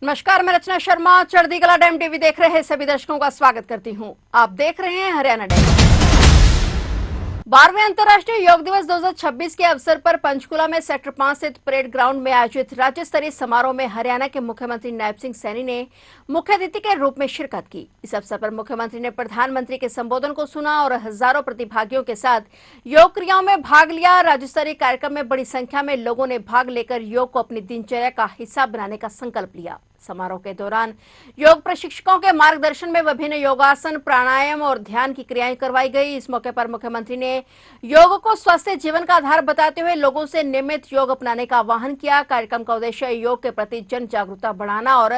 नमस्कार, मैं रचना शर्मा चढ़ती कला टाइम टीवी देख रहे सभी दर्शकों का स्वागत करती हूं। आप देख रहे हैं हरियाणा टाइम। 12वें अंतर्राष्ट्रीय योग दिवस 2026 के अवसर पर पंचकुला में सेक्टर 5 स्थित परेड ग्राउंड में आयोजित राज्य स्तरीय समारोह में हरियाणा के मुख्यमंत्री नायब सिंह सैनी ने मुख्य अतिथि के रूप में शिरकत की। इस अवसर पर मुख्यमंत्री ने प्रधानमंत्री के संबोधन को सुना और हजारों प्रतिभागियों के साथ योग क्रियाओं में भाग लिया। राज्य स्तरीय कार्यक्रम में बड़ी संख्या में लोगों ने भाग लेकर योग को अपनी दिनचर्या का हिस्सा बनाने का संकल्प लिया। समारोह के दौरान योग प्रशिक्षकों के मार्गदर्शन में विभिन्न योगासन, प्राणायाम और ध्यान की क्रियाएं करवाई गई। इस मौके पर मुख्यमंत्री ने योग को स्वस्थ जीवन का आधार बताते हुए लोगों से नियमित योग अपनाने का आह्वान किया। कार्यक्रम का उद्देश्य योग के प्रति जन जागरूकता बढ़ाना और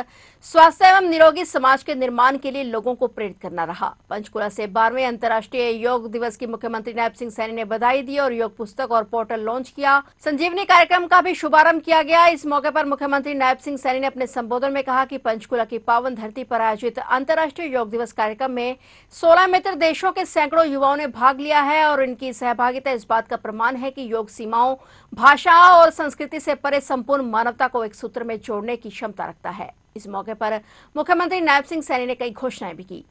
स्वास्थ्य एवं निरोगी समाज के निर्माण के लिए लोगों को प्रेरित करना रहा। पंचकुला से 12वें अंतर्राष्ट्रीय योग दिवस की मुख्यमंत्री नायब सिंह सैनी ने बधाई दी और योग पुस्तक और पोर्टल लॉन्च किया। संजीवनी कार्यक्रम का भी शुभारंभ किया गया। इस मौके पर मुख्यमंत्री नायब सिंह सैनी ने अपने संबोधन में कहा कि पंचकुला की पावन धरती पर आयोजित अंतर्राष्ट्रीय योग दिवस कार्यक्रम में 16 मित्र देशों के सैकड़ों युवाओं ने भाग लिया है और इनकी सहभागिता इस बात का प्रमाण है कि योग सीमाओं, भाषा और संस्कृति से परे संपूर्ण मानवता को एक सूत्र में जोड़ने की क्षमता रखता है। इस मौके पर मुख्यमंत्री नायब सिंह सैनी ने कई घोषणाएं भी की।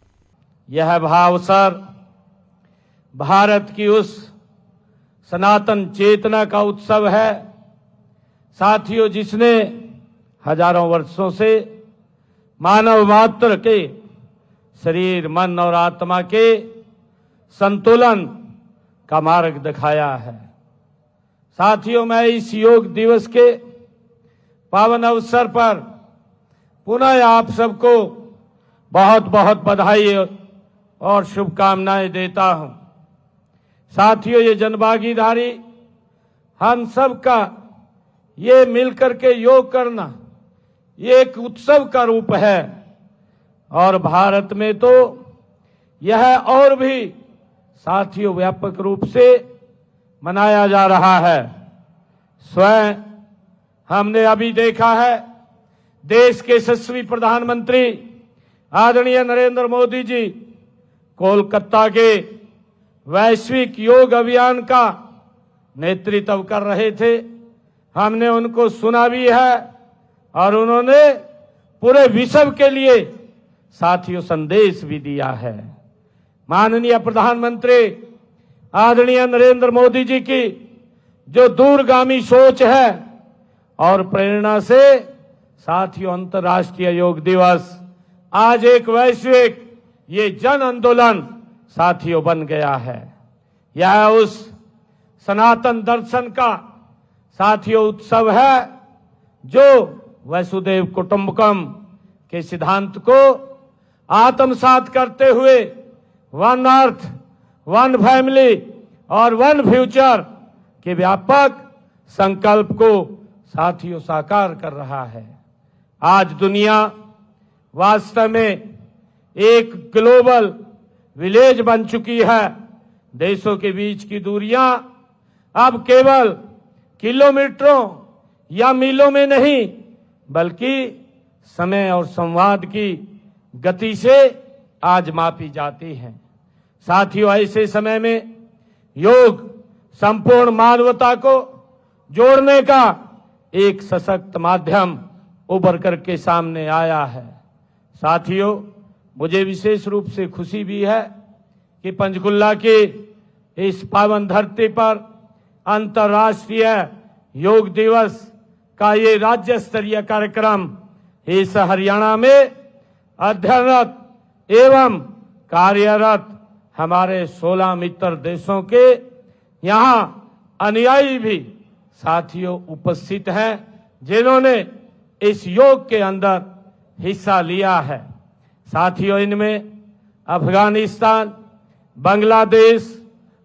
यह भावसर भारत की उस सनातन चेतना का उत्सव है साथियों, जिसने हजारों वर्षों से मानव मात्र के शरीर, मन और आत्मा के संतुलन का मार्ग दिखाया है। साथियों, मैं इस योग दिवस के पावन अवसर पर पुनः आप सबको बहुत बहुत बधाई और शुभकामनाएं देता हूं। साथियों, ये जनभागीदारी, हम सब का ये मिलकर के योग करना, ये एक उत्सव का रूप है और भारत में तो यह और भी साथियों व्यापक रूप से मनाया जा रहा है। स्वयं हमने अभी देखा है, देश के यशस्वी प्रधानमंत्री आदरणीय नरेंद्र मोदी जी कोलकाता के वैश्विक योग अभियान का नेतृत्व कर रहे थे। हमने उनको सुना भी है और उन्होंने पूरे विश्व के लिए साथियों संदेश भी दिया है। माननीय प्रधानमंत्री आदरणीय नरेंद्र मोदी जी की जो दूरगामी सोच है और प्रेरणा से साथियों अंतर्राष्ट्रीय योग दिवस आज एक वैश्विक ये जन आंदोलन साथियों बन गया है। यह उस सनातन दर्शन का साथियों उत्सव है जो वसुधैव कुटुंबकम के सिद्धांत को आत्मसात करते हुए वन अर्थ, वन फैमिली और वन फ्यूचर के व्यापक संकल्प को साथियों साकार कर रहा है। आज दुनिया वास्तव में एक ग्लोबल विलेज बन चुकी है। देशों के बीच की दूरियां अब केवल किलोमीटरों या मीलों में नहीं, बल्कि समय और संवाद की गति से आज मापी जाती हैं। साथियों, ऐसे समय में योग संपूर्ण मानवता को जोड़ने का एक सशक्त माध्यम उभर करके सामने आया है। साथियों, मुझे विशेष रूप से खुशी भी है कि पंचकुला के इस पावन धरती पर अंतर्राष्ट्रीय योग दिवस का ये राज्य स्तरीय कार्यक्रम इस हरियाणा में अध्ययनरत एवं कार्यरत हमारे 16 मित्र देशों के यहाँ अनुयायी भी साथियों उपस्थित हैं, जिन्होंने इस योग के अंदर हिस्सा लिया है। साथियों, इनमें अफगानिस्तान, बांग्लादेश,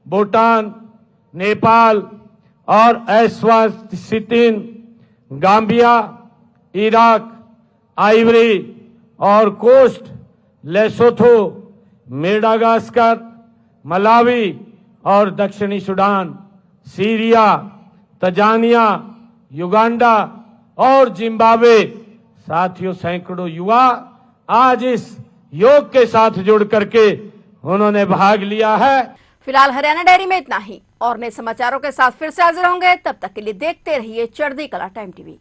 भूटान, नेपाल और एस्वातिन, गाम्बिया, इराक, आइवरी और कोस्ट, लेसोथो, मेडागास्कर, मलावी और दक्षिणी सूडान, सीरिया, तंजानिया, युगांडा और जिम्बाब्वे साथियों सैकड़ों युवा आज इस योग के साथ जुड़ करके उन्होंने भाग लिया है। फिलहाल हरियाणा डायरी में इतना ही और नए समाचारों के साथ फिर से हाजिर होंगे। तब तक के लिए देखते रहिए चढ़ती कला टाइम टीवी।